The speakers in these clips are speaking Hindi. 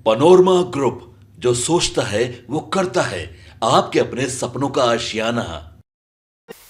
पनोरमा ग्रुप, जो सोचता है वो करता है। आपके अपने सपनों का आशियाना।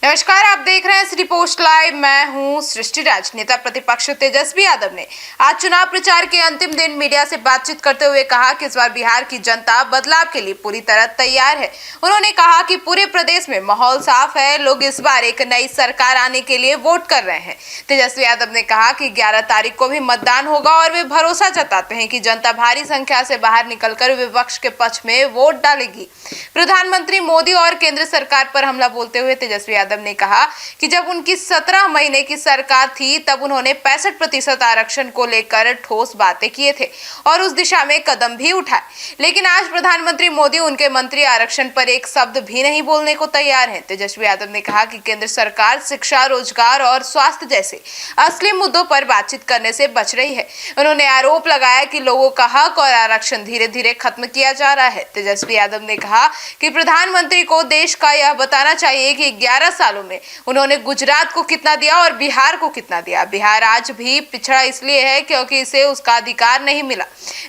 नमस्कार, आप देख रहे हैं सिटी पोस्ट लाइव। मैं हूं सृष्टि राज। नेता प्रतिपक्ष तेजस्वी यादव ने आज चुनाव प्रचार के अंतिम दिन मीडिया से बातचीत करते हुए कहा कि इस बार बिहार की जनता बदलाव के लिए पूरी तरह तैयार है। उन्होंने कहा कि पूरे प्रदेश में माहौल साफ है, लोग इस बार एक नई सरकार आने के लिए वोट कर रहे हैं। तेजस्वी यादव ने कहा कि 11 तारीख को भी मतदान होगा और वे भरोसा जताते हैं कि जनता भारी संख्या से बाहर निकलकर विपक्ष के पक्ष में वोट डालेगी। प्रधानमंत्री मोदी और केंद्र सरकार पर हमला बोलते हुए तेजस्वी यादव ने कहा कि जब उनकी 17 महीने की सरकार थी तब उन्होंने 65% आरक्षण को लेकर ठोस बातें किए थे और उस दिशा में कदम भी उठाए, लेकिन आज प्रधानमंत्री मोदी उनके मंत्री आरक्षण पर एक शब्द भी नहीं बोलने को तैयार हैं। तेजस्वी यादव ने कहा कि केंद्र सरकार शिक्षा, रोजगार और स्वास्थ्य जैसे असली मुद्दों पर बातचीत करने से बच रही है। उन्होंने आरोप लगाया कि लोगों का हक और आरक्षण धीरे धीरे खत्म किया जा रहा है। तेजस्वी यादव ने कहा कि प्रधानमंत्री को देश का यह बताना चाहिए कि 11 सालों में उन्होंने गुजरात को कितना दिया और बिहार को कितना दिया। बिहार आज भी पिछड़ा इसलिए है क्योंकि इसे उसका अधिकार नहीं मिला।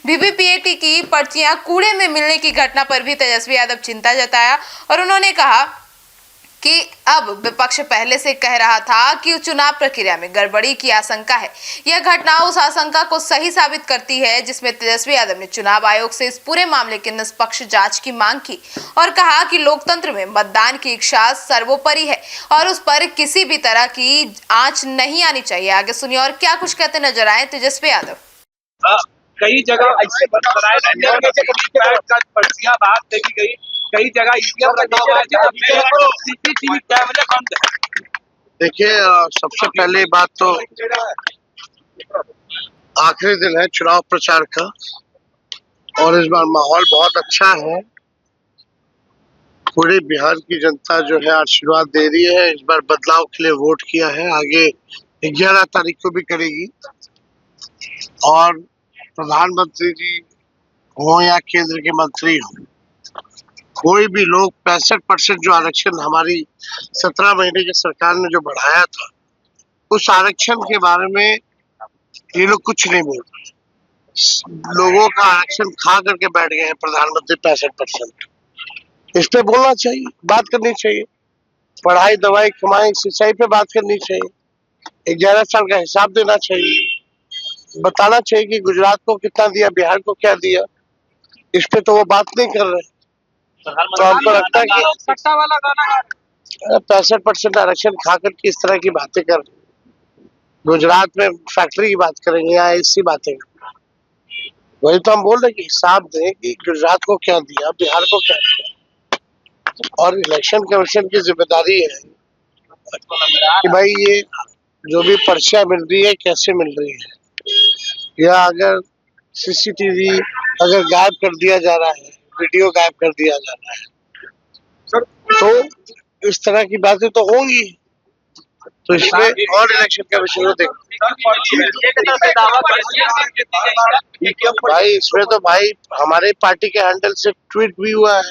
वीवीपीएटी की पर्चियां कूड़े में मिलने की घटना पर भी तेजस्वी यादव चिंता जताया और उन्होंने कहा कि अब विपक्ष पहले से कह रहा था कि चुनाव प्रक्रिया में गड़बड़ी की आशंका है। यह घटना उस आशंका को सही साबित करती है जिसमें तेजस्वी यादव ने चुनाव आयोग से इस पूरे मामले की निष्पक्ष जांच की मांग की और कहा कि लोकतंत्र में मतदान की इच्छा सर्वोपरि है और उस पर किसी भी तरह की आंच नहीं आनी चाहिए। आगे सुनिए और क्या कुछ कहते नजर आए तेजस्वी यादव। कई जगह ऐसे पर्चियां बाहर देखी गई, कई जगह ईवीएम सीसीटीवी कैमरे बंद है। देखिए, सबसे पहले बात तो आखिरी दिन है चुनाव प्रचार का और इस बार माहौल बहुत अच्छा है। पूरे बिहार की जनता जो है आशीर्वाद दे रही है, इस बार बदलाव के लिए वोट किया है। आगे 11 तारीख को भी करेगी और प्रधानमंत्री जी हो या केंद्र के मंत्री हो, कोई भी लोग 65% जो आरक्षण हमारी 17 महीने की सरकार ने जो बढ़ाया था, उस आरक्षण के बारे में ये लोग कुछ नहीं बोल रहे। लोगों का आरक्षण खा करके बैठ गए हैं प्रधानमंत्री 65%। इस पे बोलना चाहिए, बात करनी चाहिए। पढ़ाई, दवाई, कमाई, सिंचाई पे बात करनी चाहिए। 11 साल का हिसाब देना चाहिए, बताना चाहिए कि गुजरात को कितना दिया, बिहार को क्या दिया। इस पे तो वो बात नहीं कर रहे। तो हमको लगता है कि 65% आरक्षण खाकर के इस तरह की बातें कर रहे। गुजरात में फैक्ट्री की बात करेंगे या ऐसी बातें, वही तो हम बोल रहे कि हिसाब दें कि गुजरात को क्या दिया, बिहार को क्या दिया। और इलेक्शन कमीशन की जिम्मेदारी है कि भाई ये जो भी पर्चियां मिल रही है कैसे मिल रही है, या अगर सीसीटीवी अगर गायब कर दिया जा रहा है, वीडियो गायब कर दिया जा रहा है, तो इस तरह की बातें तो होंगी। तो इसमें और इलेक्शन कमीशन को देखो भाई, इसमें तो भाई हमारे पार्टी के हैंडल से ट्वीट भी हुआ है,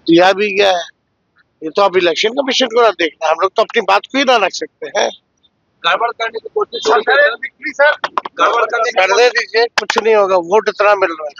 दिया भी गया है। ये तो अब इलेक्शन कमीशन को ना देखना, हम लोग तो अपनी बात को ही ना रख सकते हैं। गड़बड़ करने की कोशिश गड़बड़ कर दे दीजिए, कुछ नहीं होगा। वोट इतना मिल रहा है।